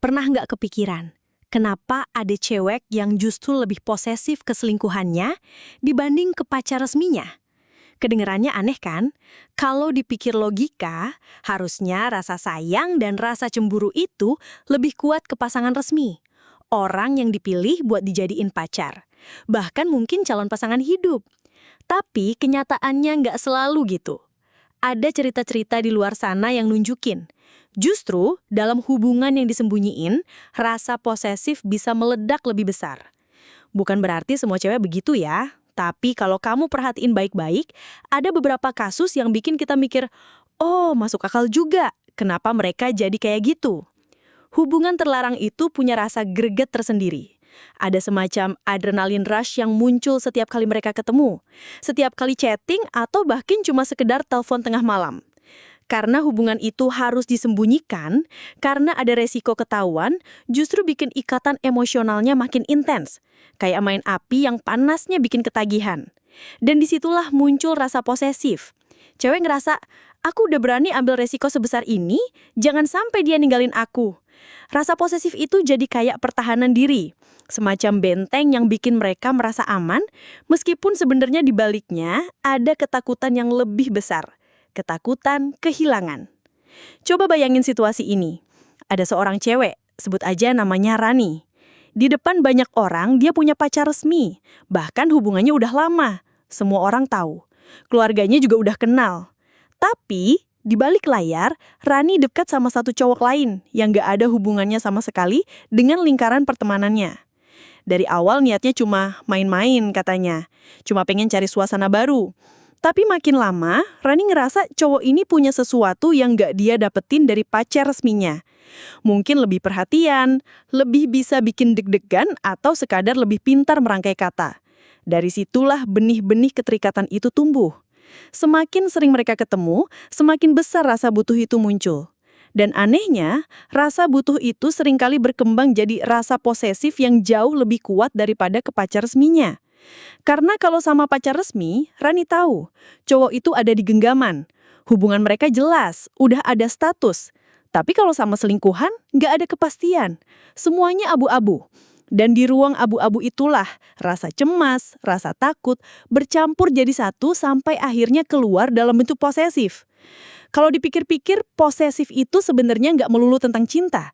Pernah nggak kepikiran, kenapa ada cewek yang justru lebih posesif ke selingkuhannya dibanding ke pacar resminya? Kedengerannya aneh kan? Kalau dipikir logika, harusnya rasa sayang dan rasa cemburu itu lebih kuat ke pasangan resmi. Orang yang dipilih buat dijadiin pacar. Bahkan mungkin calon pasangan hidup. Tapi kenyataannya nggak selalu gitu. Ada cerita-cerita di luar sana yang nunjukin. Justru, dalam hubungan yang disembunyiin, rasa posesif bisa meledak lebih besar. Bukan berarti semua cewek begitu ya. Tapi kalau kamu perhatiin baik-baik, ada beberapa kasus yang bikin kita mikir, oh masuk akal juga, kenapa mereka jadi kayak gitu. Hubungan terlarang itu punya rasa greget tersendiri. Ada semacam adrenalin rush yang muncul setiap kali mereka ketemu, setiap kali chatting atau bahkan cuma sekedar telepon tengah malam. Karena hubungan itu harus disembunyikan, karena ada resiko ketahuan, justru bikin ikatan emosionalnya makin intens. Kayak main api yang panasnya bikin ketagihan. Dan disitulah muncul rasa posesif. Cewek ngerasa, aku udah berani ambil resiko sebesar ini, jangan sampai dia ninggalin aku. Rasa posesif itu jadi kayak pertahanan diri. Semacam benteng yang bikin mereka merasa aman, meskipun sebenarnya di baliknya ada ketakutan yang lebih besar. Ketakutan kehilangan. Coba bayangin situasi ini. Ada seorang cewek, sebut aja namanya Rani. Di depan banyak orang, dia punya pacar resmi. Bahkan hubungannya udah lama. Semua orang tahu. Keluarganya juga udah kenal. Tapi, di balik layar, Rani dekat sama satu cowok lain yang gak ada hubungannya sama sekali dengan lingkaran pertemanannya. Dari awal niatnya cuma main-main katanya. Cuma pengen cari suasana baru. Tapi makin lama, Rani ngerasa cowok ini punya sesuatu yang gak dia dapetin dari pacar resminya. Mungkin lebih perhatian, lebih bisa bikin deg-degan, atau sekadar lebih pintar merangkai kata. Dari situlah benih-benih keterikatan itu tumbuh. Semakin sering mereka ketemu, semakin besar rasa butuh itu muncul. Dan anehnya, rasa butuh itu seringkali berkembang jadi rasa posesif yang jauh lebih kuat daripada ke pacar resminya. Karena kalau sama pacar resmi, Rani tahu, cowok itu ada di genggaman. Hubungan mereka jelas, udah ada status. Tapi kalau sama selingkuhan, nggak ada kepastian. Semuanya abu-abu. Dan di ruang abu-abu itulah, rasa cemas, rasa takut, bercampur jadi satu sampai akhirnya keluar dalam bentuk posesif. Kalau dipikir-pikir, posesif itu sebenarnya nggak melulu tentang cinta.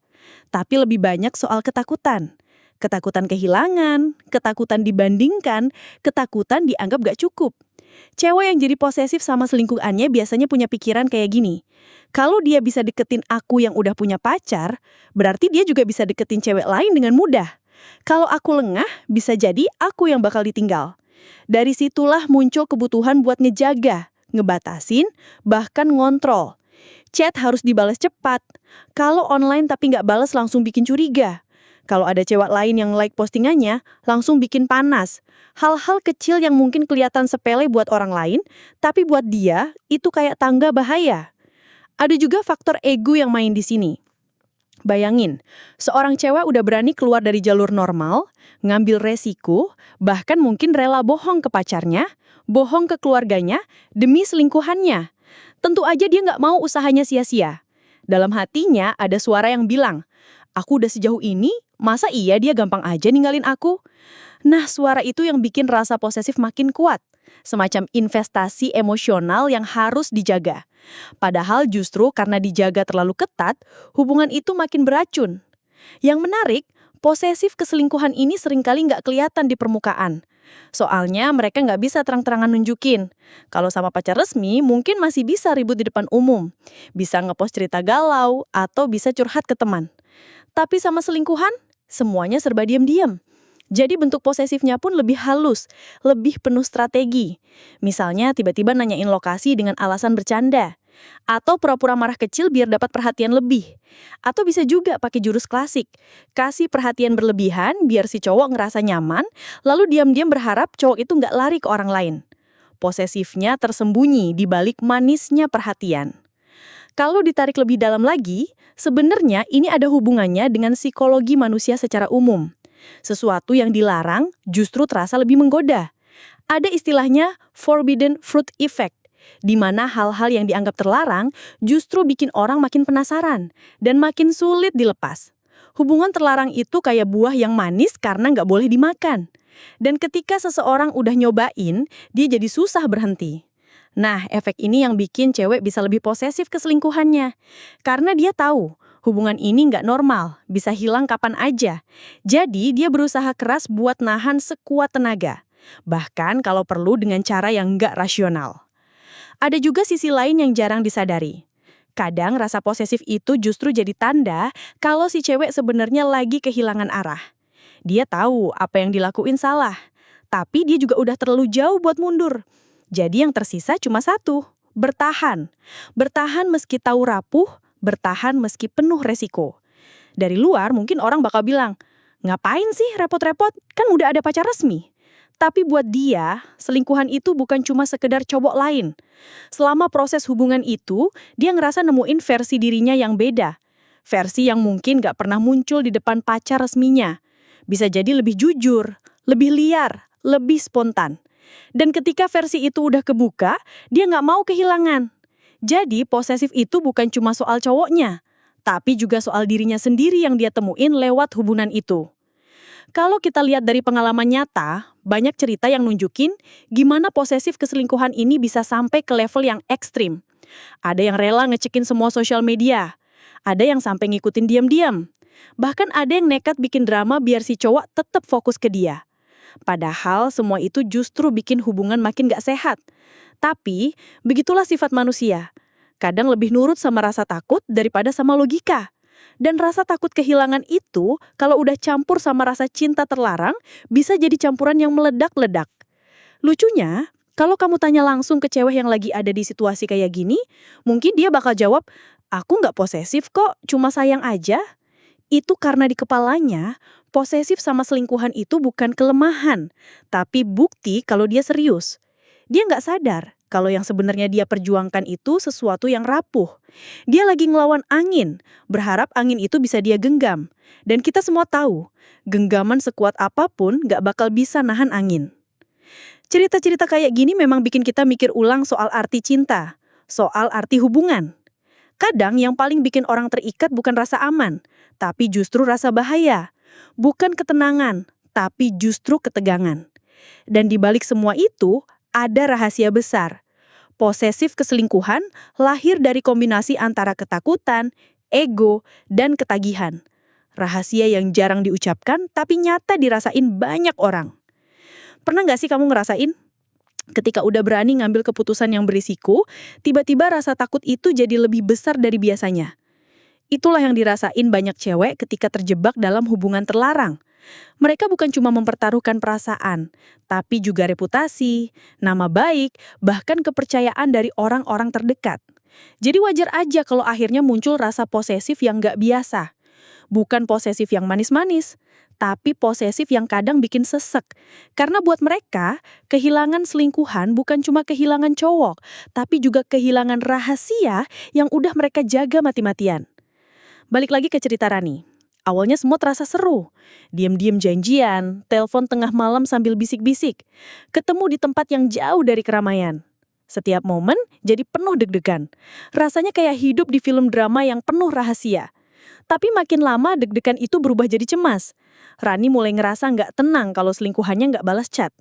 Tapi lebih banyak soal ketakutan. Ketakutan kehilangan, ketakutan dibandingkan, ketakutan dianggap gak cukup. Cewek yang jadi posesif sama selingkuhannya biasanya punya pikiran kayak gini. Kalau dia bisa deketin aku yang udah punya pacar, berarti dia juga bisa deketin cewek lain dengan mudah. Kalau aku lengah, bisa jadi aku yang bakal ditinggal. Dari situlah muncul kebutuhan buat ngejaga, ngebatasin, bahkan ngontrol. Chat harus dibalas cepat. Kalau online tapi nggak balas langsung bikin curiga. Kalau ada cewek lain yang like postingannya, langsung bikin panas. Hal-hal kecil yang mungkin kelihatan sepele buat orang lain, tapi buat dia, itu kayak tangga bahaya. Ada juga faktor ego yang main di sini. Bayangin, seorang cewek udah berani keluar dari jalur normal, ngambil resiko, bahkan mungkin rela bohong ke pacarnya, bohong ke keluarganya, demi selingkuhannya. Tentu aja dia nggak mau usahanya sia-sia. Dalam hatinya ada suara yang bilang, aku udah sejauh ini, masa iya dia gampang aja ninggalin aku? Nah, suara itu yang bikin rasa posesif makin kuat. Semacam investasi emosional yang harus dijaga. Padahal justru karena dijaga terlalu ketat, hubungan itu makin beracun. Yang menarik, posesif keselingkuhan ini seringkali nggak kelihatan di permukaan. Soalnya mereka nggak bisa terang-terangan nunjukin. Kalau sama pacar resmi, mungkin masih bisa ribut di depan umum. Bisa ngepost cerita galau, atau bisa curhat ke teman. Tapi sama selingkuhan, semuanya serba diam-diam. Jadi bentuk posesifnya pun lebih halus, lebih penuh strategi. Misalnya tiba-tiba nanyain lokasi dengan alasan bercanda. Atau pura-pura marah kecil biar dapat perhatian lebih. Atau bisa juga pakai jurus klasik. Kasih perhatian berlebihan biar si cowok ngerasa nyaman, lalu diam-diam berharap cowok itu nggak lari ke orang lain. Posesifnya tersembunyi di balik manisnya perhatian. Kalau ditarik lebih dalam lagi, sebenarnya ini ada hubungannya dengan psikologi manusia secara umum. Sesuatu yang dilarang justru terasa lebih menggoda. Ada istilahnya forbidden fruit effect, di mana hal-hal yang dianggap terlarang justru bikin orang makin penasaran dan makin sulit dilepas. Hubungan terlarang itu kayak buah yang manis karena nggak boleh dimakan. Dan ketika seseorang udah nyobain, dia jadi susah berhenti. Nah, efek ini yang bikin cewek bisa lebih posesif ke selingkuhannya. Karena dia tahu, hubungan ini nggak normal, bisa hilang kapan aja. Jadi, dia berusaha keras buat nahan sekuat tenaga. Bahkan kalau perlu dengan cara yang nggak rasional. Ada juga sisi lain yang jarang disadari. Kadang rasa posesif itu justru jadi tanda kalau si cewek sebenarnya lagi kehilangan arah. Dia tahu apa yang dilakuin salah, tapi dia juga udah terlalu jauh buat mundur. Jadi yang tersisa cuma satu, bertahan. Bertahan meski tahu rapuh, bertahan meski penuh resiko. Dari luar mungkin orang bakal bilang, ngapain sih repot-repot, kan udah ada pacar resmi. Tapi buat dia, selingkuhan itu bukan cuma sekedar cowok lain. Selama proses hubungan itu, dia ngerasa nemuin versi dirinya yang beda. Versi yang mungkin gak pernah muncul di depan pacar resminya. Bisa jadi lebih jujur, lebih liar, lebih spontan. Dan ketika versi itu udah kebuka, dia gak mau kehilangan. Jadi posesif itu bukan cuma soal cowoknya, tapi juga soal dirinya sendiri yang dia temuin lewat hubungan itu. Kalau kita lihat dari pengalaman nyata, banyak cerita yang nunjukin gimana posesif keselingkuhan ini bisa sampai ke level yang ekstrim. Ada yang rela ngecekin semua sosial media, ada yang sampai ngikutin diam-diam. Bahkan ada yang nekat bikin drama biar si cowok tetap fokus ke dia. Padahal semua itu justru bikin hubungan makin gak sehat. Tapi, begitulah sifat manusia. Kadang lebih nurut sama rasa takut daripada sama logika. Dan rasa takut kehilangan itu, kalau udah campur sama rasa cinta terlarang, bisa jadi campuran yang meledak-ledak. Lucunya, kalau kamu tanya langsung ke cewek yang lagi ada di situasi kayak gini, mungkin dia bakal jawab, aku nggak posesif kok, cuma sayang aja. Itu karena di kepalanya, posesif sama selingkuhan itu bukan kelemahan, tapi bukti kalau dia serius. Dia nggak sadar kalau yang sebenarnya dia perjuangkan itu sesuatu yang rapuh. Dia lagi ngelawan angin, berharap angin itu bisa dia genggam. Dan kita semua tahu, genggaman sekuat apapun nggak bakal bisa nahan angin. Cerita-cerita kayak gini memang bikin kita mikir ulang soal arti cinta, soal arti hubungan. Kadang yang paling bikin orang terikat bukan rasa aman, tapi justru rasa bahaya. Bukan ketenangan, tapi justru ketegangan. Dan di balik semua itu, ada rahasia besar. Posesif keselingkuhan lahir dari kombinasi antara ketakutan, ego, dan ketagihan. Rahasia yang jarang diucapkan tapi nyata dirasain banyak orang. Pernah nggak sih kamu ngerasain? Ketika udah berani ngambil keputusan yang berisiko, tiba-tiba rasa takut itu jadi lebih besar dari biasanya. Itulah yang dirasain banyak cewek ketika terjebak dalam hubungan terlarang. Mereka bukan cuma mempertaruhkan perasaan, tapi juga reputasi, nama baik, bahkan kepercayaan dari orang-orang terdekat. Jadi wajar aja kalau akhirnya muncul rasa posesif yang nggak biasa. Bukan posesif yang manis-manis, tapi posesif yang kadang bikin sesek. Karena buat mereka, kehilangan selingkuhan bukan cuma kehilangan cowok, tapi juga kehilangan rahasia yang udah mereka jaga mati-matian. Balik lagi ke cerita Rani. Awalnya semua terasa seru. Diam-diam janjian, telepon tengah malam sambil bisik-bisik. Ketemu di tempat yang jauh dari keramaian. Setiap momen jadi penuh deg-degan. Rasanya kayak hidup di film drama yang penuh rahasia. Tapi makin lama deg-degan itu berubah jadi cemas. Rani mulai ngerasa nggak tenang kalau selingkuhannya nggak balas chat.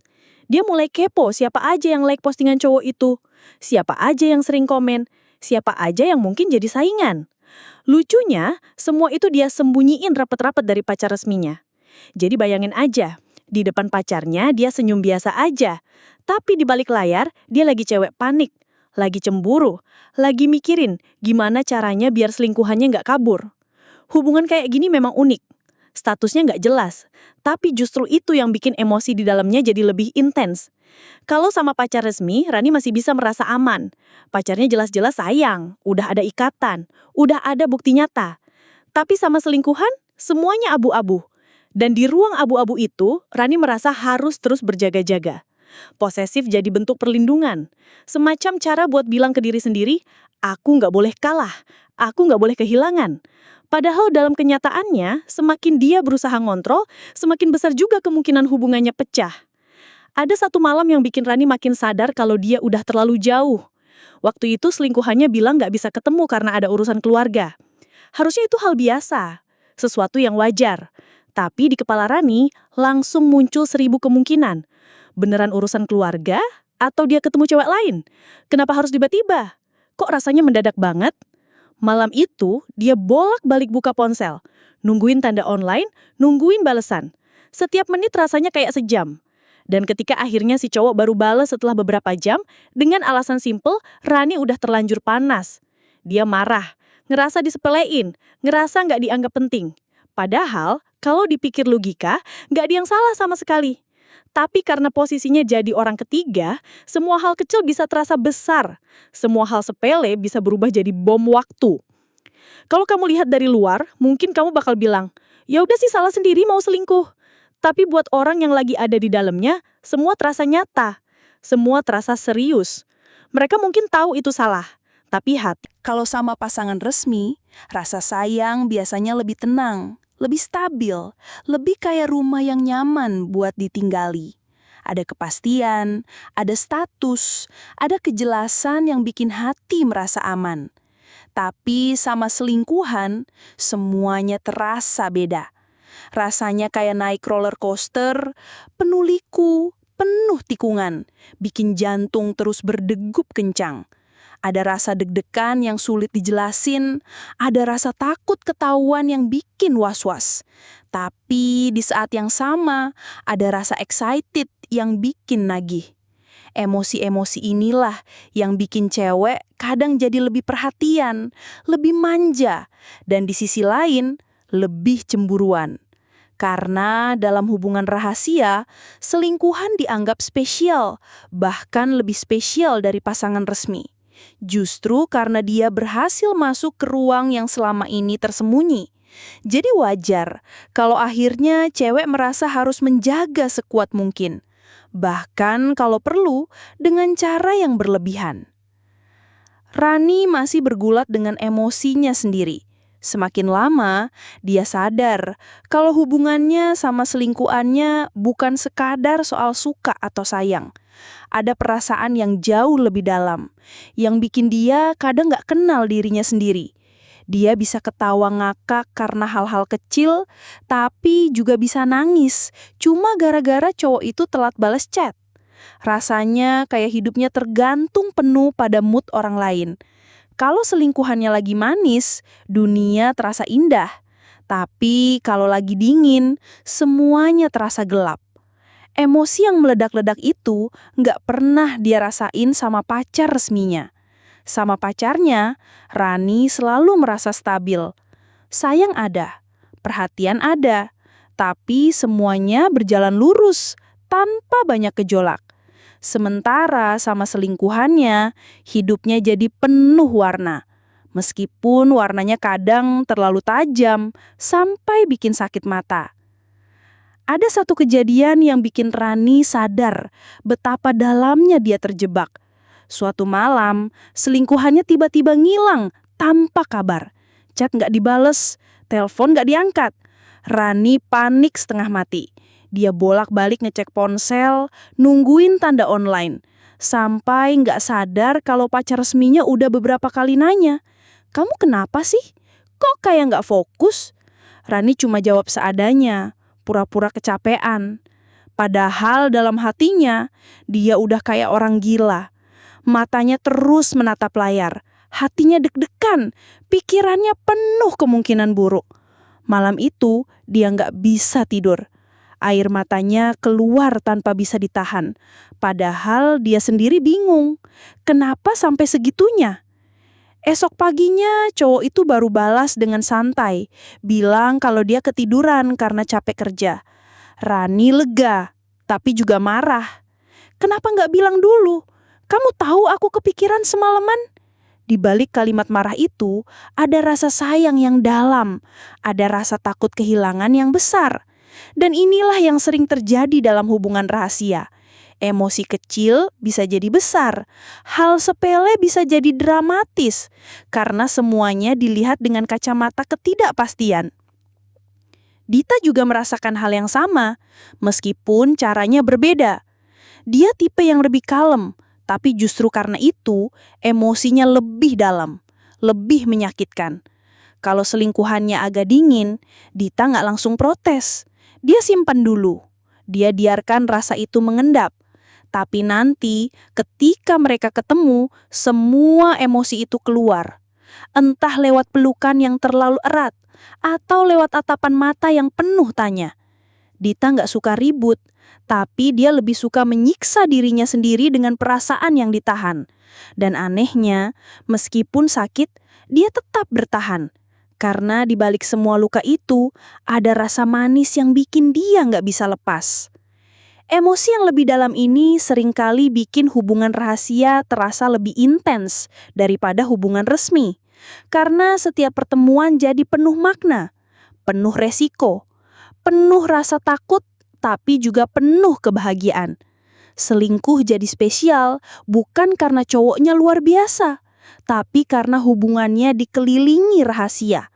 Dia mulai kepo siapa aja yang like postingan cowok itu. Siapa aja yang sering komen. Siapa aja yang mungkin jadi saingan. Lucunya, semua itu dia sembunyiin rapat-rapat dari pacar resminya. Jadi bayangin aja, di depan pacarnya dia senyum biasa aja. Tapi di balik layar, dia lagi cewek panik, lagi cemburu, lagi mikirin gimana caranya biar selingkuhannya nggak kabur. Hubungan kayak gini memang unik. Statusnya nggak jelas, tapi justru itu yang bikin emosi di dalamnya jadi lebih intens. Kalau sama pacar resmi, Rani masih bisa merasa aman. Pacarnya jelas-jelas sayang, udah ada ikatan, udah ada bukti nyata. Tapi sama selingkuhan, semuanya abu-abu. Dan di ruang abu-abu itu, Rani merasa harus terus berjaga-jaga. Posesif jadi bentuk perlindungan. Semacam cara buat bilang ke diri sendiri, aku nggak boleh kalah, aku nggak boleh kehilangan. Padahal dalam kenyataannya, semakin dia berusaha ngontrol, semakin besar juga kemungkinan hubungannya pecah. Ada satu malam yang bikin Rani makin sadar kalau dia udah terlalu jauh. Waktu itu selingkuhannya bilang nggak bisa ketemu karena ada urusan keluarga. Harusnya itu hal biasa. sesuatu yang wajar. Tapi di kepala Rani langsung muncul 1000 kemungkinan. Beneran urusan keluarga? Atau dia ketemu cewek lain? Kenapa harus tiba-tiba? Kok rasanya mendadak banget? Malam itu, dia bolak-balik buka ponsel. Nungguin tanda online, nungguin balesan. Setiap menit rasanya kayak sejam. Dan ketika akhirnya si cowok baru bales setelah beberapa jam, dengan alasan simple, Rani udah terlanjur panas. Dia marah, ngerasa disepelein, ngerasa nggak dianggap penting. Padahal, kalau dipikir logika, nggak ada yang salah sama sekali. Tapi karena posisinya jadi orang ketiga, semua hal kecil bisa terasa besar. Semua hal sepele bisa berubah jadi bom waktu. Kalau kamu lihat dari luar, mungkin kamu bakal bilang, ya udah sih salah sendiri mau selingkuh. Tapi buat orang yang lagi ada di dalamnya, semua terasa nyata. Semua terasa serius. Mereka mungkin tahu itu salah. Tapi hati. Kalau sama pasangan resmi, rasa sayang biasanya lebih tenang, lebih stabil, lebih kayak rumah yang nyaman buat ditinggali. Ada kepastian, ada status, ada kejelasan yang bikin hati merasa aman. Tapi sama selingkuhan, semuanya terasa beda. Rasanya kayak naik roller coaster, penuh liku, penuh tikungan, bikin jantung terus berdegup kencang. Ada rasa deg-degan yang sulit dijelasin, ada rasa takut ketahuan yang bikin was-was. Tapi di saat yang sama, ada rasa excited yang bikin nagih. Emosi-emosi inilah yang bikin cewek kadang jadi lebih perhatian, lebih manja, dan di sisi lain, lebih cemburuan. Karena dalam hubungan rahasia, selingkuhan dianggap spesial, bahkan lebih spesial dari pasangan resmi. Justru karena dia berhasil masuk ke ruang yang selama ini tersembunyi. Jadi wajar kalau akhirnya cewek merasa harus menjaga sekuat mungkin. Bahkan kalau perlu dengan cara yang berlebihan. Rani masih bergulat dengan emosinya sendiri. Semakin lama, dia sadar kalau hubungannya sama selingkuhannya bukan sekadar soal suka atau sayang. Ada perasaan yang jauh lebih dalam, yang bikin dia kadang nggak kenal dirinya sendiri. Dia bisa ketawa ngakak karena hal-hal kecil, tapi juga bisa nangis, cuma gara-gara cowok itu telat balas chat. Rasanya kayak hidupnya tergantung penuh pada mood orang lain. Kalau selingkuhannya lagi manis, dunia terasa indah. Tapi kalau lagi dingin, semuanya terasa gelap. Emosi yang meledak-ledak itu nggak pernah dia rasain sama pacar resminya. Sama pacarnya, Rani selalu merasa stabil. Sayang ada, perhatian ada, tapi semuanya berjalan lurus, tanpa banyak gejolak. Sementara sama selingkuhannya, hidupnya jadi penuh warna. Meskipun warnanya kadang terlalu tajam, sampai bikin sakit mata. Ada satu kejadian yang bikin Rani sadar betapa dalamnya dia terjebak. Suatu malam, selingkuhannya tiba-tiba ngilang tanpa kabar. Chat nggak dibales, telepon nggak diangkat. Rani panik setengah mati. Dia bolak-balik ngecek ponsel, nungguin tanda online. Sampai nggak sadar kalau pacar resminya udah beberapa kali nanya, "Kamu kenapa sih? Kok kayak nggak fokus?" Rani cuma jawab seadanya, pura-pura kecapean. Padahal dalam hatinya, dia udah kayak orang gila. Matanya terus menatap layar, hatinya deg-degan, pikirannya penuh kemungkinan buruk. Malam itu, dia nggak bisa tidur. Air matanya keluar tanpa bisa ditahan. Padahal dia sendiri bingung, kenapa sampai segitunya? Esok paginya, cowok itu baru balas dengan santai, bilang kalau dia ketiduran karena capek kerja. Rani lega, tapi juga marah. Kenapa nggak bilang dulu? Kamu tahu aku kepikiran semalaman? Di balik kalimat marah itu, ada rasa sayang yang dalam, ada rasa takut kehilangan yang besar. Dan inilah yang sering terjadi dalam hubungan rahasia. Emosi kecil bisa jadi besar, hal sepele bisa jadi dramatis, karena semuanya dilihat dengan kacamata ketidakpastian. Dita juga merasakan hal yang sama, meskipun caranya berbeda. Dia tipe yang lebih kalem, tapi justru karena itu, emosinya lebih dalam, lebih menyakitkan. Kalau selingkuhannya agak dingin, Dita nggak langsung protes. Dia simpan dulu. Dia biarkan rasa itu mengendap. Tapi nanti ketika mereka ketemu, semua emosi itu keluar. Entah lewat pelukan yang terlalu erat, atau lewat tatapan mata yang penuh tanya. Dita nggak suka ribut, tapi dia lebih suka menyiksa dirinya sendiri dengan perasaan yang ditahan. Dan anehnya, meskipun sakit, dia tetap bertahan. Karena di balik semua luka itu, ada rasa manis yang bikin dia nggak bisa lepas. Emosi yang lebih dalam ini seringkali bikin hubungan rahasia terasa lebih intens daripada hubungan resmi. Karena setiap pertemuan jadi penuh makna, penuh resiko, penuh rasa takut, tapi juga penuh kebahagiaan. Selingkuh jadi spesial bukan karena cowoknya luar biasa, tapi karena hubungannya dikelilingi rahasia.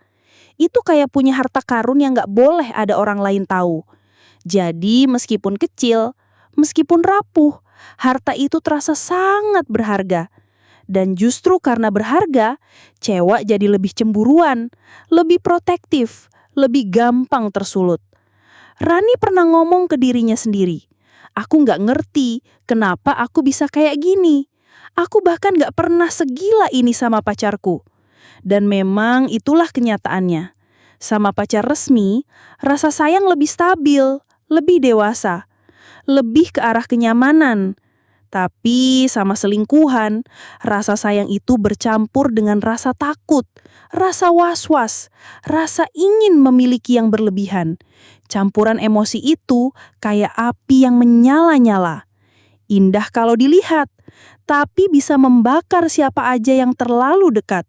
Itu kayak punya harta karun yang gak boleh ada orang lain tahu. Jadi meskipun kecil, meskipun rapuh, harta itu terasa sangat berharga. Dan justru karena berharga, cewek jadi lebih cemburuan, lebih protektif, lebih gampang tersulut. Rani pernah ngomong ke dirinya sendiri, "Aku gak ngerti kenapa aku bisa kayak gini. Aku bahkan gak pernah segila ini sama pacarku." Dan memang itulah kenyataannya. Sama pacar resmi, rasa sayang lebih stabil, lebih dewasa, lebih ke arah kenyamanan. Tapi sama selingkuhan, rasa sayang itu bercampur dengan rasa takut, rasa was-was, rasa ingin memiliki yang berlebihan. Campuran emosi itu kayak api yang menyala-nyala. Indah kalau dilihat, tapi bisa membakar siapa aja yang terlalu dekat.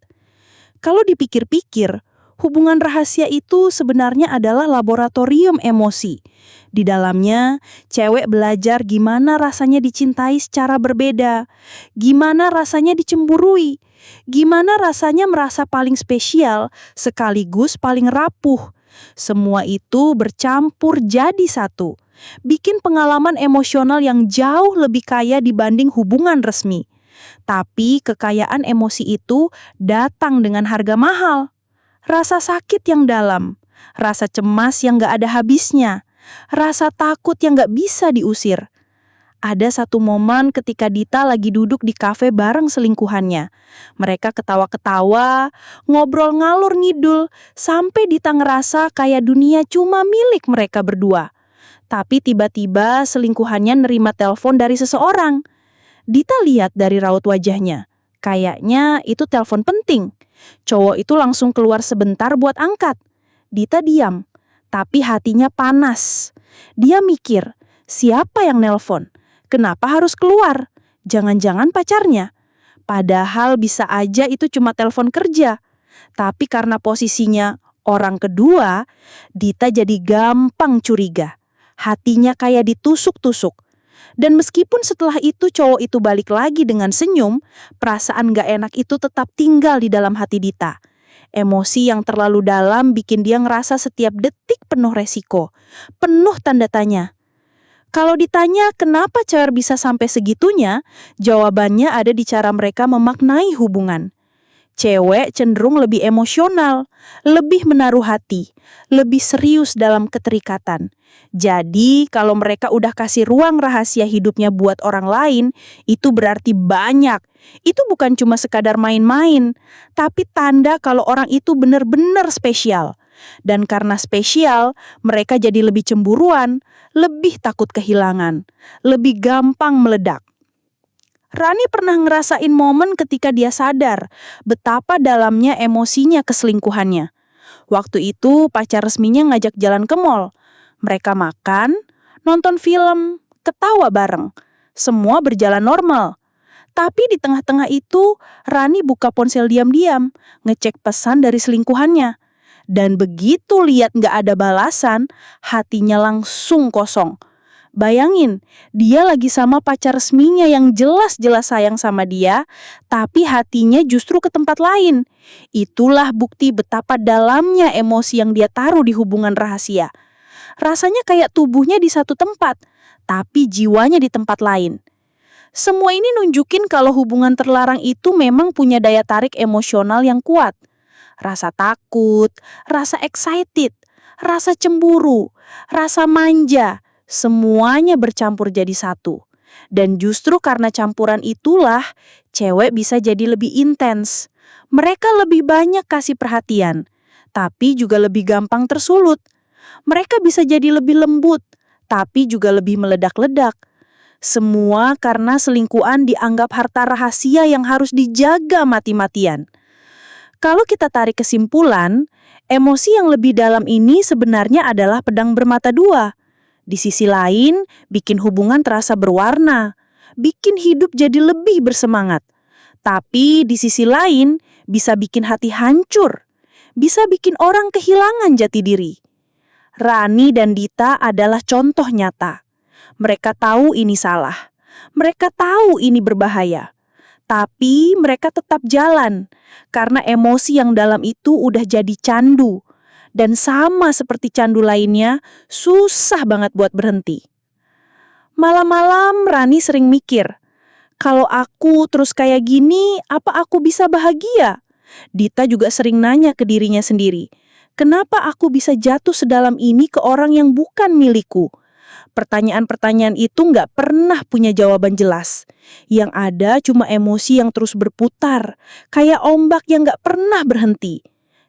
Kalau dipikir-pikir, hubungan rahasia itu sebenarnya adalah laboratorium emosi. Di dalamnya, cewek belajar gimana rasanya dicintai secara berbeda, gimana rasanya dicemburui, gimana rasanya merasa paling spesial sekaligus paling rapuh. Semua itu bercampur jadi satu, bikin pengalaman emosional yang jauh lebih kaya dibanding hubungan resmi. Tapi kekayaan emosi itu datang dengan harga mahal. Rasa sakit yang dalam, rasa cemas yang gak ada habisnya, rasa takut yang gak bisa diusir. Ada satu momen ketika Dita lagi duduk di kafe bareng selingkuhannya. Mereka ketawa-ketawa, ngobrol ngalur ngidul, sampai Dita ngerasa kayak dunia cuma milik mereka berdua. Tapi tiba-tiba selingkuhannya nerima telepon dari seseorang. Dita lihat dari raut wajahnya. Kayaknya itu telepon penting. Cowok itu langsung keluar sebentar buat angkat. Dita diam, tapi hatinya panas. Dia mikir, siapa yang nelpon? Kenapa harus keluar? Jangan-jangan pacarnya. Padahal bisa aja itu cuma telepon kerja. Tapi karena posisinya orang kedua, Dita jadi gampang curiga. Hatinya kayak ditusuk-tusuk. Dan meskipun setelah itu cowok itu balik lagi dengan senyum, perasaan gak enak itu tetap tinggal di dalam hati Dita. Emosi yang terlalu dalam bikin dia ngerasa setiap detik penuh resiko, penuh tanda tanya. Kalau ditanya kenapa cewek bisa sampai segitunya, jawabannya ada di cara mereka memaknai hubungan. Cewek cenderung lebih emosional, lebih menaruh hati, lebih serius dalam keterikatan. Jadi, kalau mereka udah kasih ruang rahasia hidupnya buat orang lain, itu berarti banyak. Itu bukan cuma sekadar main-main, tapi tanda kalau orang itu benar-benar spesial. Dan karena spesial, mereka jadi lebih cemburuan, lebih takut kehilangan, lebih gampang meledak. Rani pernah ngerasain momen ketika dia sadar betapa dalamnya emosinya keselingkuhannya. Waktu itu pacar resminya ngajak jalan ke mall. Mereka makan, nonton film, ketawa bareng. Semua berjalan normal. Tapi di tengah-tengah itu, Rani buka ponsel diam-diam, ngecek pesan dari selingkuhannya. Dan begitu lihat gak ada balasan, hatinya langsung kosong. Bayangin, dia lagi sama pacar resminya yang jelas-jelas sayang sama dia, tapi hatinya justru ke tempat lain. Itulah bukti betapa dalamnya emosi yang dia taruh di hubungan rahasia. Rasanya kayak tubuhnya di satu tempat, tapi jiwanya di tempat lain. Semua ini nunjukin kalau hubungan terlarang itu memang punya daya tarik emosional yang kuat. Rasa takut, rasa excited, rasa cemburu, rasa manja, semuanya bercampur jadi satu. Dan justru karena campuran itulah, cewek bisa jadi lebih intens. Mereka lebih banyak kasih perhatian, tapi juga lebih gampang tersulut. Mereka bisa jadi lebih lembut, tapi juga lebih meledak-ledak. Semua karena selingkuhan dianggap harta rahasia yang harus dijaga mati-matian. Kalau kita tarik kesimpulan, emosi yang lebih dalam ini sebenarnya adalah pedang bermata dua. Di sisi lain, bikin hubungan terasa berwarna, bikin hidup jadi lebih bersemangat. Tapi di sisi lain, bisa bikin hati hancur, bisa bikin orang kehilangan jati diri. Rani dan Dita adalah contoh nyata. Mereka tahu ini salah, mereka tahu ini berbahaya. Tapi mereka tetap jalan, karena emosi yang dalam itu udah jadi candu. Dan sama seperti candu lainnya, susah banget buat berhenti. Malam-malam Rani sering mikir, kalau aku terus kayak gini, apa aku bisa bahagia? Dita juga sering nanya ke dirinya sendiri, kenapa aku bisa jatuh sedalam ini ke orang yang bukan milikku? Pertanyaan-pertanyaan itu nggak pernah punya jawaban jelas. Yang ada cuma emosi yang terus berputar, kayak ombak yang nggak pernah berhenti.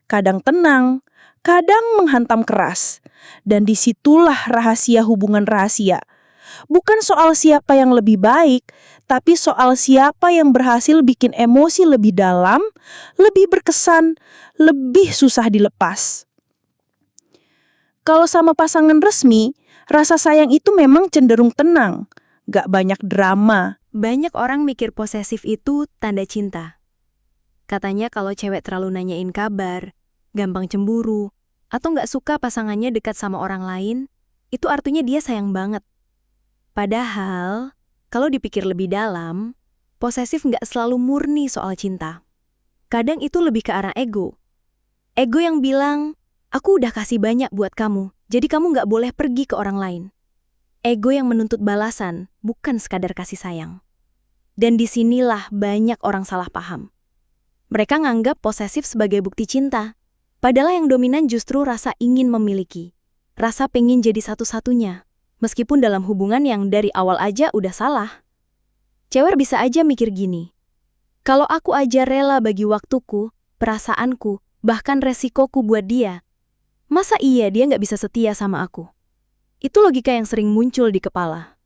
Kadang tenang, kadang menghantam keras. Dan disitulah rahasia hubungan rahasia. Bukan soal siapa yang lebih baik, tapi soal siapa yang berhasil bikin emosi lebih dalam, lebih berkesan, lebih susah dilepas. Kalau sama pasangan resmi, rasa sayang itu memang cenderung tenang, gak banyak drama. Banyak orang mikir posesif itu tanda cinta. Katanya kalau cewek terlalu nanyain kabar, gampang cemburu, atau nggak suka pasangannya dekat sama orang lain, itu artinya dia sayang banget. Padahal, kalau dipikir lebih dalam, posesif nggak selalu murni soal cinta. Kadang itu lebih ke arah ego. Ego yang bilang, aku udah kasih banyak buat kamu, jadi kamu nggak boleh pergi ke orang lain. Ego yang menuntut balasan, bukan sekadar kasih sayang. Dan disinilah banyak orang salah paham. Mereka nganggap posesif sebagai bukti cinta, padahal yang dominan justru rasa ingin memiliki. Rasa pengen jadi satu-satunya, meskipun dalam hubungan yang dari awal aja udah salah. Cewek bisa aja mikir gini, kalau aku aja rela bagi waktuku, perasaanku, bahkan resikoku buat dia, masa iya dia nggak bisa setia sama aku? Itu logika yang sering muncul di kepala.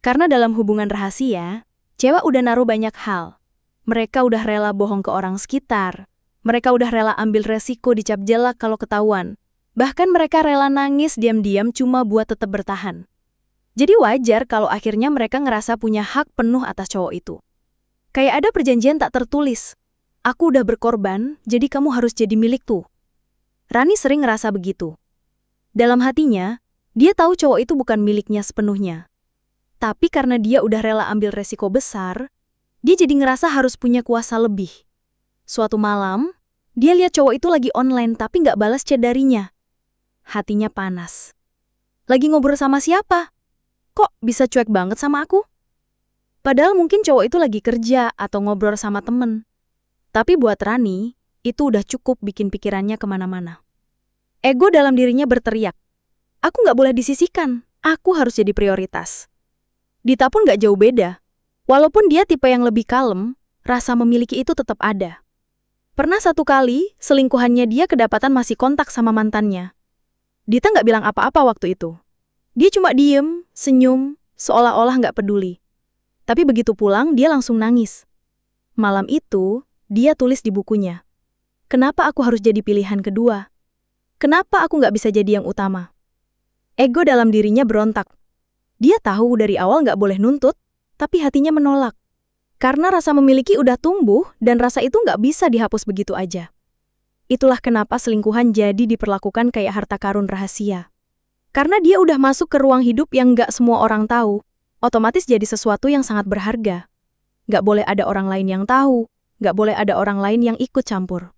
Karena dalam hubungan rahasia, cewek udah naruh banyak hal. Mereka udah rela bohong ke orang sekitar. Mereka udah rela ambil resiko dicap jelek kalau ketahuan. Bahkan mereka rela nangis diam-diam cuma buat tetap bertahan. Jadi wajar kalau akhirnya mereka ngerasa punya hak penuh atas cowok itu. Kayak ada perjanjian tak tertulis. Aku udah berkorban, jadi kamu harus jadi milikku. Rani sering ngerasa begitu. Dalam hatinya, dia tahu cowok itu bukan miliknya sepenuhnya. Tapi karena dia udah rela ambil resiko besar, dia jadi ngerasa harus punya kuasa lebih. Suatu malam, dia lihat cowok itu lagi online tapi nggak balas chat darinya. Hatinya panas. Lagi ngobrol sama siapa? Kok bisa cuek banget sama aku? Padahal mungkin cowok itu lagi kerja atau ngobrol sama temen. Tapi buat Rani, itu udah cukup bikin pikirannya kemana-mana. Ego dalam dirinya berteriak, aku nggak boleh disisihkan, aku harus jadi prioritas. Dita pun nggak jauh beda. Walaupun dia tipe yang lebih kalem, rasa memiliki itu tetap ada. Pernah satu kali, selingkuhannya dia kedapatan masih kontak sama mantannya. Dita nggak bilang apa-apa waktu itu. Dia cuma diem, senyum, seolah-olah nggak peduli. Tapi begitu pulang, dia langsung nangis. Malam itu, dia tulis di bukunya, kenapa aku harus jadi pilihan kedua? Kenapa aku nggak bisa jadi yang utama? Ego dalam dirinya berontak. Dia tahu dari awal nggak boleh nuntut, tapi hatinya menolak. Karena rasa memiliki udah tumbuh dan rasa itu nggak bisa dihapus begitu aja. Itulah kenapa selingkuhan jadi diperlakukan kayak harta karun rahasia. Karena dia udah masuk ke ruang hidup yang nggak semua orang tahu, otomatis jadi sesuatu yang sangat berharga. Nggak boleh ada orang lain yang tahu, nggak boleh ada orang lain yang ikut campur.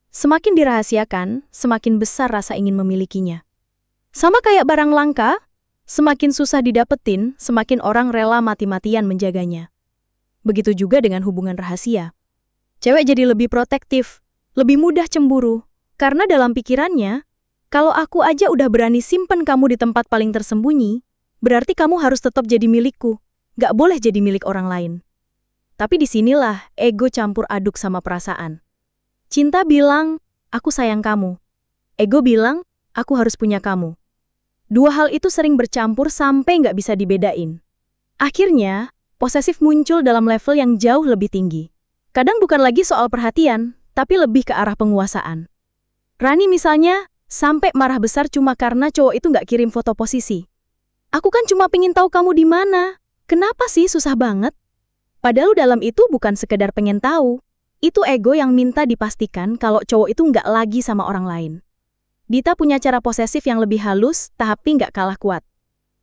Semakin dirahasiakan, semakin besar rasa ingin memilikinya. Sama kayak barang langka, semakin susah didapetin, semakin orang rela mati-matian menjaganya. Begitu juga dengan hubungan rahasia. Cewek jadi lebih protektif, Lebih mudah cemburu. Karena dalam pikirannya, kalau aku aja udah berani simpen kamu di tempat paling tersembunyi, berarti kamu harus tetap jadi milikku. Gak boleh jadi milik orang lain. Tapi disinilah ego campur aduk sama perasaan. Cinta bilang, aku sayang kamu. Ego bilang, aku harus punya kamu. Dua hal itu sering bercampur sampai nggak bisa dibedain. Akhirnya, posesif muncul dalam level yang jauh lebih tinggi. Kadang bukan lagi soal perhatian, tapi lebih ke arah penguasaan. Rani misalnya, sampai marah besar cuma karena cowok itu nggak kirim foto posisi. Aku kan cuma pengen tahu kamu di mana. Kenapa sih susah banget? Padahal dalam itu bukan sekedar pengen tahu. Itu ego yang minta dipastikan kalau cowok itu nggak lagi sama orang lain. Dita punya cara posesif yang lebih halus, tapi nggak kalah kuat.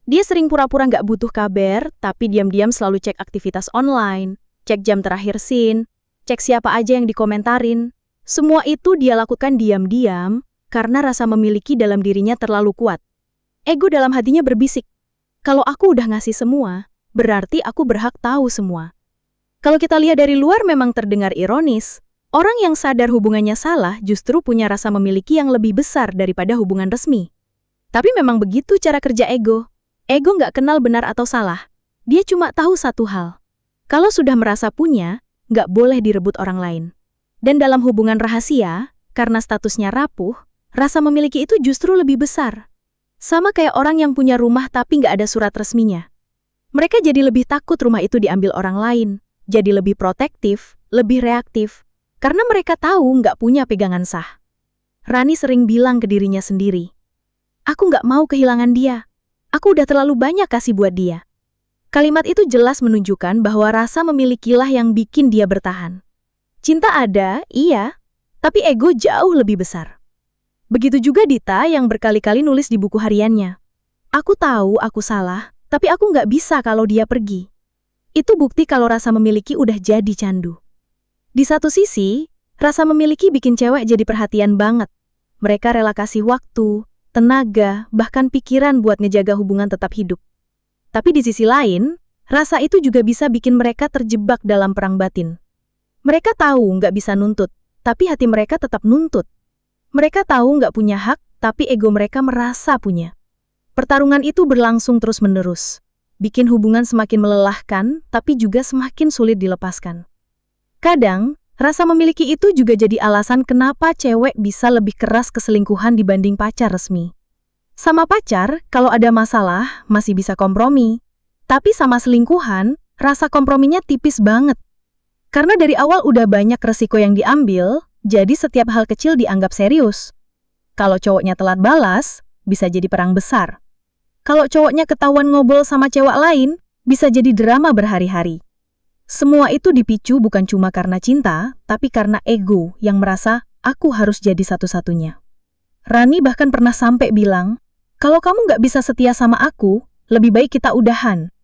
Dia sering pura-pura nggak butuh kabar, tapi diam-diam selalu cek aktivitas online, cek jam terakhir scene, cek siapa aja yang dikomentarin. Semua itu dia lakukan diam-diam karena rasa memiliki dalam dirinya terlalu kuat. Ego dalam hatinya berbisik, kalau aku udah ngasih semua, berarti aku berhak tahu semua. Kalau kita lihat dari luar memang terdengar ironis, orang yang sadar hubungannya salah justru punya rasa memiliki yang lebih besar daripada hubungan resmi. Tapi memang begitu cara kerja ego. Ego nggak kenal benar atau salah. Dia cuma tahu satu hal. Kalau sudah merasa punya, nggak boleh direbut orang lain. Dan dalam hubungan rahasia, karena statusnya rapuh, rasa memiliki itu justru lebih besar. Sama kayak orang yang punya rumah tapi nggak ada surat resminya. Mereka jadi lebih takut rumah itu diambil orang lain, jadi lebih protektif, lebih reaktif, karena mereka tahu nggak punya pegangan sah. Rani sering bilang ke dirinya sendiri, aku nggak mau kehilangan dia. Aku udah terlalu banyak kasih buat dia. Kalimat itu jelas menunjukkan bahwa rasa memilikilah yang bikin dia bertahan. Cinta ada, iya, tapi ego jauh lebih besar. Begitu juga Dita yang berkali-kali nulis di buku hariannya. Aku tahu aku salah, tapi aku nggak bisa kalau dia pergi. Itu bukti kalau rasa memiliki udah jadi candu. Di satu sisi, rasa memiliki bikin cewek jadi perhatian banget. Mereka rela kasih waktu, tenaga, bahkan pikiran buat ngejaga hubungan tetap hidup. Tapi di sisi lain, rasa itu juga bisa bikin mereka terjebak dalam perang batin. Mereka tahu nggak bisa nuntut, tapi hati mereka tetap nuntut. Mereka tahu nggak punya hak, tapi ego mereka merasa punya. Pertarungan itu berlangsung terus-menerus. Bikin hubungan semakin melelahkan, tapi juga semakin sulit dilepaskan. Kadang, rasa memiliki itu juga jadi alasan kenapa cewek bisa lebih keras ke selingkuhan dibanding pacar resmi. Sama pacar, kalau ada masalah, masih bisa kompromi. Tapi sama selingkuhan, rasa komprominya tipis banget. Karena dari awal udah banyak resiko yang diambil, jadi setiap hal kecil dianggap serius. Kalau cowoknya telat balas, bisa jadi perang besar. Kalau cowoknya ketahuan ngobrol sama cewek lain, bisa jadi drama berhari-hari. Semua itu dipicu bukan cuma karena cinta, tapi karena ego yang merasa aku harus jadi satu-satunya. Rani bahkan pernah sampai bilang, kalau kamu nggak bisa setia sama aku, lebih baik kita udahan.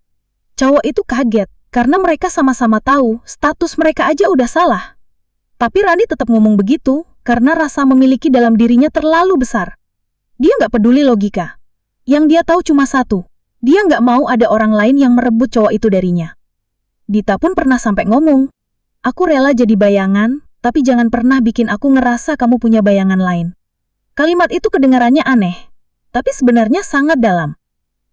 Cowok itu kaget, karena mereka sama-sama tahu status mereka aja udah salah. Tapi Rani tetap ngomong begitu, karena rasa memiliki dalam dirinya terlalu besar. Dia nggak peduli logika. Yang dia tahu cuma satu, dia nggak mau ada orang lain yang merebut cowok itu darinya. Dita pun pernah sampai ngomong, aku rela jadi bayangan, tapi jangan pernah bikin aku ngerasa kamu punya bayangan lain. Kalimat itu kedengarannya aneh, tapi sebenarnya sangat dalam.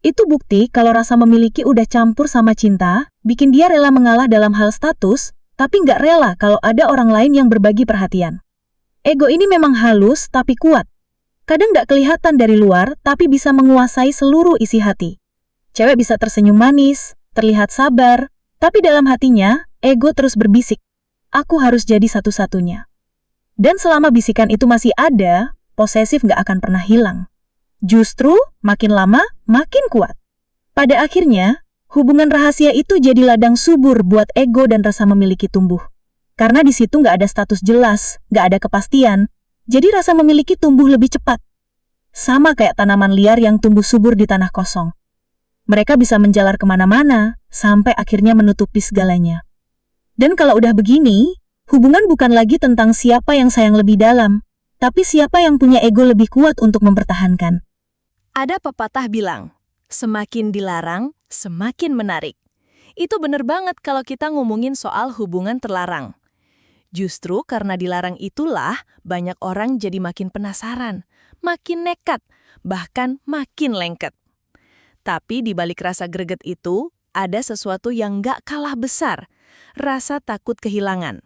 Itu bukti kalau rasa memiliki udah campur sama cinta, bikin dia rela mengalah dalam hal status, tapi nggak rela kalau ada orang lain yang berbagi perhatian. Ego ini memang halus tapi kuat. Kadang nggak kelihatan dari luar, tapi bisa menguasai seluruh isi hati. Cewek bisa tersenyum manis, terlihat sabar, tapi dalam hatinya, ego terus berbisik. Aku harus jadi satu-satunya. Dan selama bisikan itu masih ada, posesif nggak akan pernah hilang. Justru, makin lama, makin kuat. Pada akhirnya, hubungan rahasia itu jadi ladang subur buat ego dan rasa memiliki tumbuh. Karena di situ nggak ada status jelas, nggak ada kepastian, jadi rasa memiliki tumbuh lebih cepat. Sama kayak tanaman liar yang tumbuh subur di tanah kosong. Mereka bisa menjalar kemana-mana, sampai akhirnya menutupi segalanya. Dan kalau udah begini, hubungan bukan lagi tentang siapa yang sayang lebih dalam, tapi siapa yang punya ego lebih kuat untuk mempertahankan. Ada pepatah bilang, semakin dilarang, semakin menarik. Itu bener banget kalau kita ngomongin soal hubungan terlarang. Justru karena dilarang itulah banyak orang jadi makin penasaran, makin nekat, bahkan makin lengket. Tapi di balik rasa greget itu, ada sesuatu yang nggak kalah besar, rasa takut kehilangan.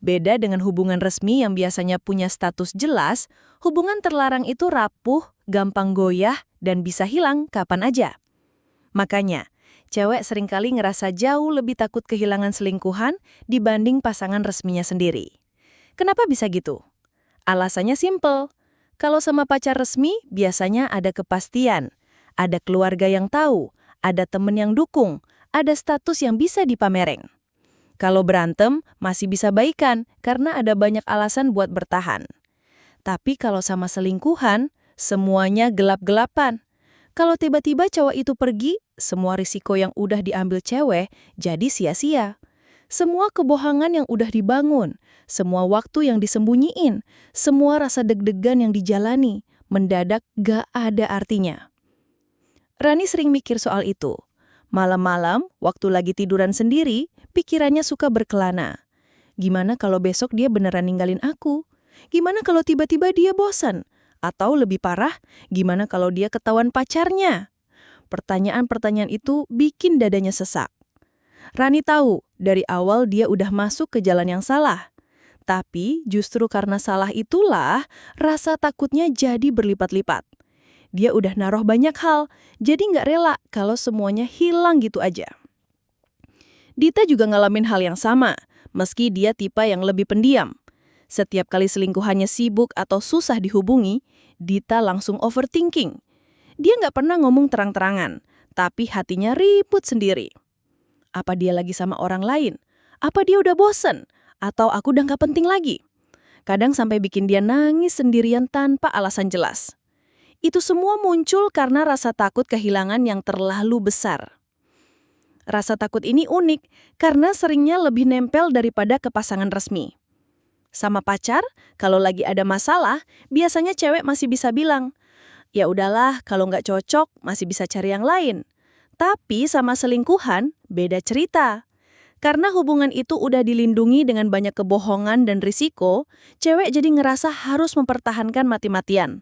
Beda dengan hubungan resmi yang biasanya punya status jelas, hubungan terlarang itu rapuh, gampang goyah, dan bisa hilang kapan aja. Makanya, cewek seringkali ngerasa jauh lebih takut kehilangan selingkuhan dibanding pasangan resminya sendiri. Kenapa bisa gitu? Alasannya simple. Kalau sama pacar resmi, biasanya ada kepastian. Ada keluarga yang tahu, ada temen yang dukung, ada status yang bisa dipamerin. Kalau berantem, masih bisa baikan karena ada banyak alasan buat bertahan. Tapi kalau sama selingkuhan, semuanya gelap-gelapan. Kalau tiba-tiba cowok itu pergi, semua risiko yang udah diambil cewek jadi sia-sia. Semua kebohongan yang udah dibangun, semua waktu yang disembunyiin, semua rasa deg-degan yang dijalani, mendadak gak ada artinya. Rani sering mikir soal itu. Malam-malam, waktu lagi tiduran sendiri, pikirannya suka berkelana. Gimana kalau besok dia beneran ninggalin aku? Gimana kalau tiba-tiba dia bosan? Atau lebih parah, gimana kalau dia ketahuan pacarnya? Pertanyaan-pertanyaan itu bikin dadanya sesak. Rani tahu, dari awal dia udah masuk ke jalan yang salah. Tapi justru karena salah itulah, rasa takutnya jadi berlipat-lipat. Dia udah naruh banyak hal, jadi nggak rela kalau semuanya hilang gitu aja. Dita juga ngalamin hal yang sama, meski dia tipe yang lebih pendiam. Setiap kali selingkuhannya sibuk atau susah dihubungi, Dita langsung overthinking. Dia nggak pernah ngomong terang-terangan, tapi hatinya ribut sendiri. Apa dia lagi sama orang lain? Apa dia udah bosen? Atau aku udah nggak penting lagi? Kadang sampai bikin dia nangis sendirian tanpa alasan jelas. Itu semua muncul karena rasa takut kehilangan yang terlalu besar. Rasa takut ini unik karena seringnya lebih nempel daripada ke pasangan resmi. Sama pacar, kalau lagi ada masalah, biasanya cewek masih bisa bilang, ya udahlah, kalau nggak cocok, masih bisa cari yang lain. Tapi sama selingkuhan, beda cerita. Karena hubungan itu udah dilindungi dengan banyak kebohongan dan risiko, cewek jadi ngerasa harus mempertahankan mati-matian.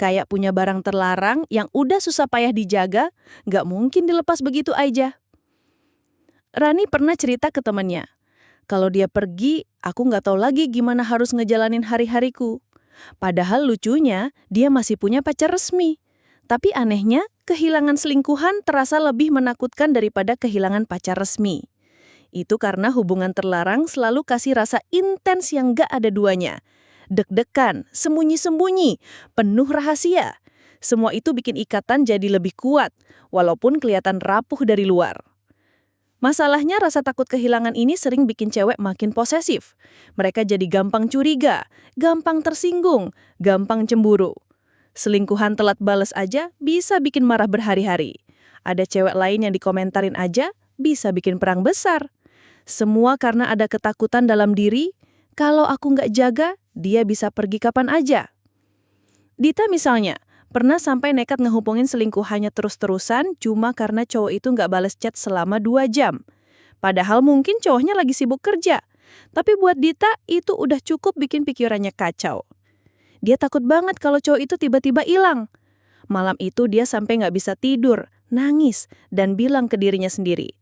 Kayak punya barang terlarang yang udah susah payah dijaga, nggak mungkin dilepas begitu aja. Rani pernah cerita ke temannya, kalau dia pergi, aku nggak tahu lagi gimana harus ngejalanin hari-hariku. Padahal lucunya, dia masih punya pacar resmi. Tapi anehnya, kehilangan selingkuhan terasa lebih menakutkan daripada kehilangan pacar resmi. Itu karena hubungan terlarang selalu kasih rasa intens yang nggak ada duanya. Deg-degan, sembunyi-sembunyi, penuh rahasia. Semua itu bikin ikatan jadi lebih kuat, walaupun kelihatan rapuh dari luar. Masalahnya rasa takut kehilangan ini sering bikin cewek makin posesif. Mereka jadi gampang curiga, gampang tersinggung, gampang cemburu. Selingkuhan telat balas aja bisa bikin marah berhari-hari. Ada cewek lain yang dikomentarin aja bisa bikin perang besar. Semua karena ada ketakutan dalam diri, kalau aku nggak jaga, dia bisa pergi kapan aja. Dita misalnya, pernah sampai nekat ngehubungin selingkuhannya terus-terusan cuma karena cowok itu nggak balas chat selama 2 jam. Padahal mungkin cowoknya lagi sibuk kerja. Tapi buat Dita, itu udah cukup bikin pikirannya kacau. Dia takut banget kalau cowok itu tiba-tiba hilang. Malam itu dia sampai nggak bisa tidur, nangis, dan bilang ke dirinya sendiri,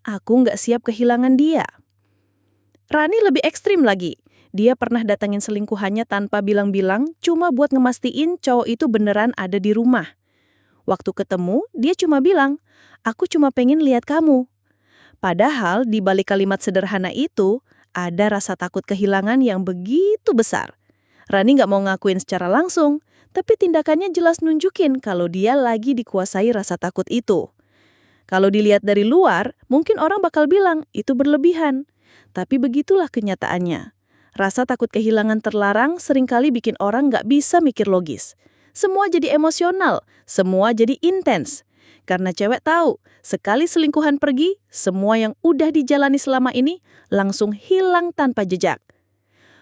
aku nggak siap kehilangan dia. Rani lebih ekstrim lagi. Dia pernah datangin selingkuhannya tanpa bilang-bilang, cuma buat ngemastiin cowok itu beneran ada di rumah. Waktu ketemu, dia cuma bilang, aku cuma pengen lihat kamu. Padahal di balik kalimat sederhana itu, ada rasa takut kehilangan yang begitu besar. Rani nggak mau ngakuin secara langsung, tapi tindakannya jelas nunjukin kalau dia lagi dikuasai rasa takut itu. Kalau dilihat dari luar, mungkin orang bakal bilang itu berlebihan. Tapi begitulah kenyataannya. Rasa takut kehilangan terlarang seringkali bikin orang nggak bisa mikir logis. Semua jadi emosional, semua jadi intens. Karena cewek tahu, sekali selingkuhan pergi, semua yang udah dijalani selama ini langsung hilang tanpa jejak.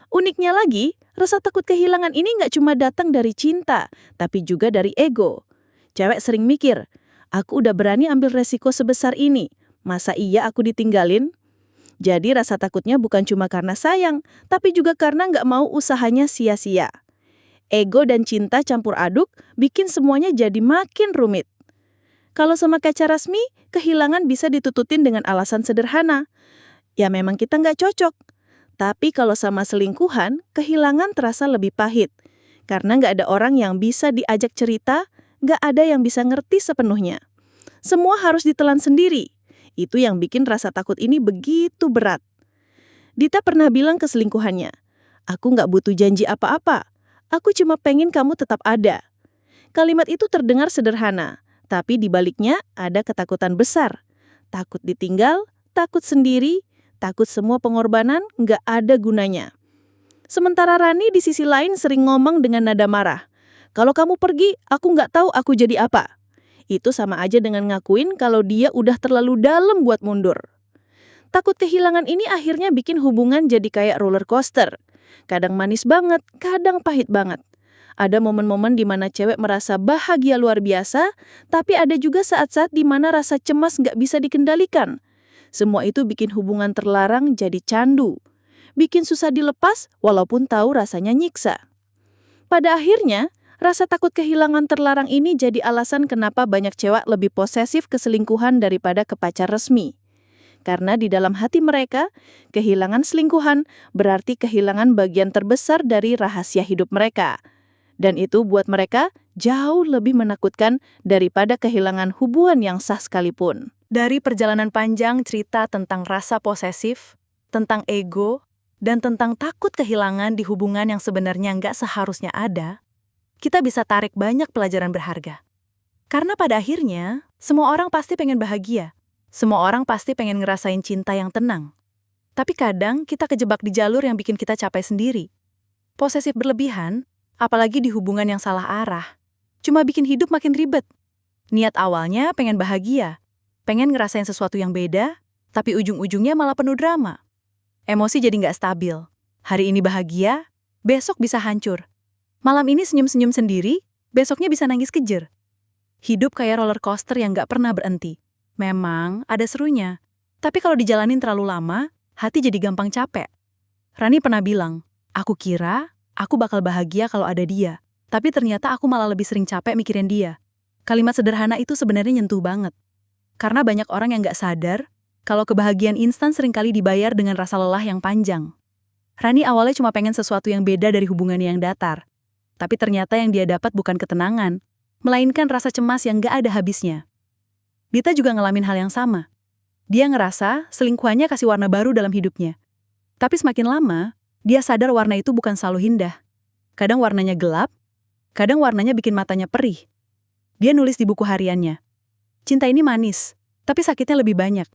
Uniknya lagi, rasa takut kehilangan ini nggak cuma datang dari cinta, tapi juga dari ego. Cewek sering mikir, aku udah berani ambil resiko sebesar ini, masa iya aku ditinggalin? Jadi rasa takutnya bukan cuma karena sayang, tapi juga karena nggak mau usahanya sia-sia. Ego dan cinta campur aduk bikin semuanya jadi makin rumit. Kalau sama kacar resmi, kehilangan bisa ditututin dengan alasan sederhana. Ya memang kita nggak cocok. Tapi kalau sama selingkuhan, kehilangan terasa lebih pahit. Karena nggak ada orang yang bisa diajak cerita, nggak ada yang bisa ngerti sepenuhnya. Semua harus ditelan sendiri. Itu yang bikin rasa takut ini begitu berat. Dita pernah bilang ke selingkuhannya, "Aku nggak butuh janji apa-apa. Aku cuma pengen kamu tetap ada." Kalimat itu terdengar sederhana, tapi di baliknya ada ketakutan besar. Takut ditinggal, takut sendiri, takut semua pengorbanan nggak ada gunanya. Sementara Rani di sisi lain sering ngomong dengan nada marah. "Kalau kamu pergi, aku nggak tahu aku jadi apa." Itu sama aja dengan ngakuin kalau dia udah terlalu dalam buat mundur. Takut kehilangan ini akhirnya bikin hubungan jadi kayak roller coaster. Kadang manis banget, kadang pahit banget. Ada momen-momen di mana cewek merasa bahagia luar biasa, tapi ada juga saat-saat di mana rasa cemas nggak bisa dikendalikan. Semua itu bikin hubungan terlarang jadi candu. Bikin susah dilepas walaupun tahu rasanya nyiksa. Pada akhirnya, rasa takut kehilangan terlarang ini jadi alasan kenapa banyak cewek lebih posesif ke selingkuhan daripada ke pacar resmi. Karena di dalam hati mereka, kehilangan selingkuhan berarti kehilangan bagian terbesar dari rahasia hidup mereka. Dan itu buat mereka jauh lebih menakutkan daripada kehilangan hubungan yang sah sekalipun. Dari perjalanan panjang cerita tentang rasa posesif, tentang ego, dan tentang takut kehilangan di hubungan yang sebenarnya nggak seharusnya ada, kita bisa tarik banyak pelajaran berharga. Karena pada akhirnya, semua orang pasti pengen bahagia. Semua orang pasti pengen ngerasain cinta yang tenang. Tapi kadang kita kejebak di jalur yang bikin kita capek sendiri. Posesif berlebihan, apalagi di hubungan yang salah arah, cuma bikin hidup makin ribet. Niat awalnya pengen bahagia, pengen ngerasain sesuatu yang beda, tapi ujung-ujungnya malah penuh drama. Emosi jadi nggak stabil. Hari ini bahagia, besok bisa hancur. Malam ini senyum-senyum sendiri, besoknya bisa nangis kejer. Hidup kayak roller coaster yang nggak pernah berhenti. Memang ada serunya, tapi kalau dijalanin terlalu lama, hati jadi gampang capek. Rani pernah bilang, "Aku kira aku bakal bahagia kalau ada dia, tapi ternyata aku malah lebih sering capek mikirin dia." Kalimat sederhana itu sebenarnya nyentuh banget. Karena banyak orang yang nggak sadar kalau kebahagiaan instan seringkali dibayar dengan rasa lelah yang panjang. Rani awalnya cuma pengen sesuatu yang beda dari hubungannya yang datar. Tapi ternyata yang dia dapat bukan ketenangan, melainkan rasa cemas yang gak ada habisnya. Dita juga ngalamin hal yang sama. Dia ngerasa selingkuhannya kasih warna baru dalam hidupnya. Tapi semakin lama, dia sadar warna itu bukan selalu indah. Kadang warnanya gelap, kadang warnanya bikin matanya perih. Dia nulis di buku hariannya, "Cinta ini manis, tapi sakitnya lebih banyak."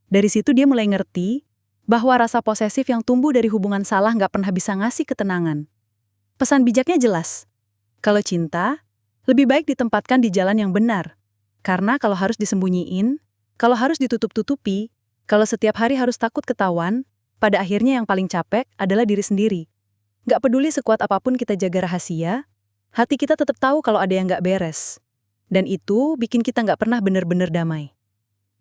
Dari situ dia mulai ngerti bahwa rasa posesif yang tumbuh dari hubungan salah gak pernah bisa ngasih ketenangan. Pesan bijaknya jelas. Kalau cinta, lebih baik ditempatkan di jalan yang benar. Karena kalau harus disembunyiin, kalau harus ditutup-tutupi, kalau setiap hari harus takut ketahuan, pada akhirnya yang paling capek adalah diri sendiri. Gak peduli sekuat apapun kita jaga rahasia, hati kita tetap tahu kalau ada yang gak beres. Dan itu bikin kita gak pernah benar-benar damai.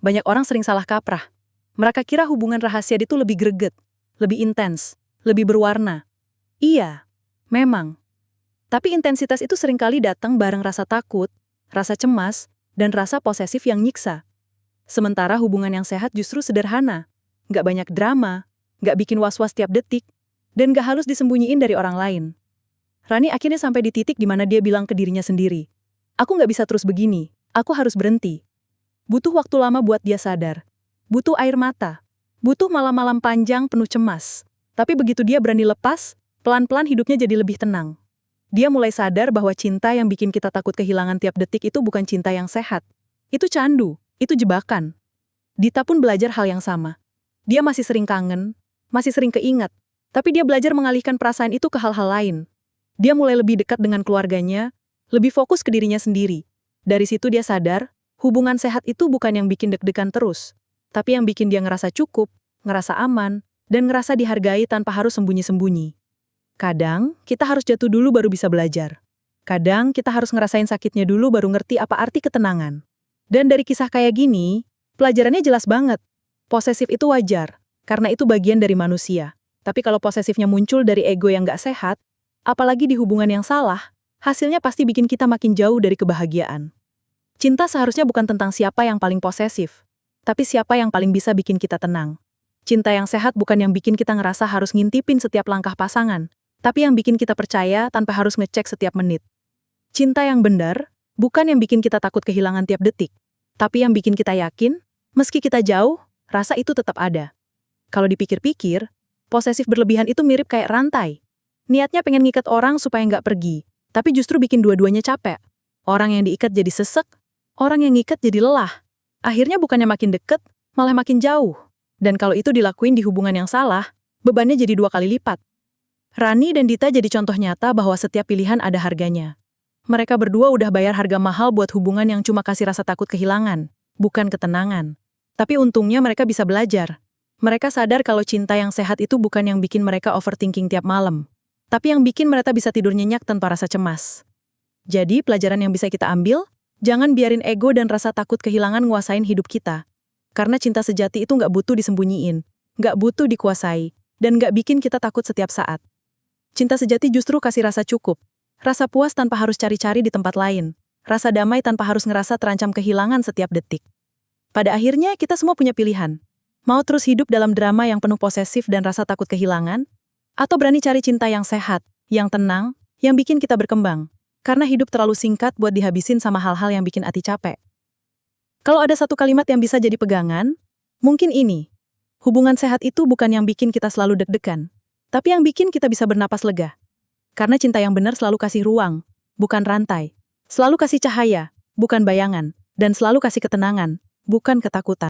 Banyak orang sering salah kaprah. Mereka kira hubungan rahasia itu lebih greget, lebih intens, lebih berwarna. Iya. Memang. Tapi intensitas itu seringkali datang bareng rasa takut, rasa cemas, dan rasa posesif yang nyiksa. Sementara hubungan yang sehat justru sederhana. Nggak banyak drama, nggak bikin was-was tiap detik, dan nggak halus disembunyiin dari orang lain. Rani akhirnya sampai di titik di mana dia bilang ke dirinya sendiri, "Aku nggak bisa terus begini, aku harus berhenti." Butuh waktu lama buat dia sadar. Butuh air mata. Butuh malam-malam panjang penuh cemas. Tapi begitu dia berani lepas, pelan-pelan hidupnya jadi lebih tenang. Dia mulai sadar bahwa cinta yang bikin kita takut kehilangan tiap detik itu bukan cinta yang sehat. Itu candu, itu jebakan. Dita pun belajar hal yang sama. Dia masih sering kangen, masih sering keingat, tapi dia belajar mengalihkan perasaan itu ke hal-hal lain. Dia mulai lebih dekat dengan keluarganya, lebih fokus ke dirinya sendiri. Dari situ dia sadar, hubungan sehat itu bukan yang bikin deg-degan terus, tapi yang bikin dia ngerasa cukup, ngerasa aman, dan ngerasa dihargai tanpa harus sembunyi-sembunyi. Kadang, kita harus jatuh dulu baru bisa belajar. Kadang, kita harus ngerasain sakitnya dulu baru ngerti apa arti ketenangan. Dan dari kisah kayak gini, pelajarannya jelas banget. Posesif itu wajar, karena itu bagian dari manusia. Tapi kalau posesifnya muncul dari ego yang nggak sehat, apalagi di hubungan yang salah, hasilnya pasti bikin kita makin jauh dari kebahagiaan. Cinta seharusnya bukan tentang siapa yang paling posesif, tapi siapa yang paling bisa bikin kita tenang. Cinta yang sehat bukan yang bikin kita ngerasa harus ngintipin setiap langkah pasangan, tapi yang bikin kita percaya tanpa harus ngecek setiap menit. Cinta yang benar bukan yang bikin kita takut kehilangan tiap detik, tapi yang bikin kita yakin, meski kita jauh, rasa itu tetap ada. Kalau dipikir-pikir, posesif berlebihan itu mirip kayak rantai. Niatnya pengen ngikat orang supaya nggak pergi, tapi justru bikin dua-duanya capek. Orang yang diikat jadi sesek, orang yang ngikat jadi lelah. Akhirnya bukannya makin deket, malah makin jauh. Dan kalau itu dilakuin di hubungan yang salah, bebannya jadi 2 kali lipat. Rani dan Dita jadi contoh nyata bahwa setiap pilihan ada harganya. Mereka berdua udah bayar harga mahal buat hubungan yang cuma kasih rasa takut kehilangan, bukan ketenangan. Tapi untungnya mereka bisa belajar. Mereka sadar kalau cinta yang sehat itu bukan yang bikin mereka overthinking tiap malam, tapi yang bikin mereka bisa tidur nyenyak tanpa rasa cemas. Jadi, pelajaran yang bisa kita ambil, jangan biarin ego dan rasa takut kehilangan nguasain hidup kita. Karena cinta sejati itu nggak butuh disembunyiin, nggak butuh dikuasai, dan nggak bikin kita takut setiap saat. Cinta sejati justru kasih rasa cukup, rasa puas tanpa harus cari-cari di tempat lain, rasa damai tanpa harus ngerasa terancam kehilangan setiap detik. Pada akhirnya, kita semua punya pilihan. Mau terus hidup dalam drama yang penuh posesif dan rasa takut kehilangan? Atau berani cari cinta yang sehat, yang tenang, yang bikin kita berkembang? Karena hidup terlalu singkat buat dihabisin sama hal-hal yang bikin hati capek. Kalau ada satu kalimat yang bisa jadi pegangan, mungkin ini. Hubungan sehat itu bukan yang bikin kita selalu deg-degan, tapi yang bikin kita bisa bernapas lega. Karena cinta yang benar selalu kasih ruang, bukan rantai. Selalu kasih cahaya, bukan bayangan. Dan selalu kasih ketenangan, bukan ketakutan.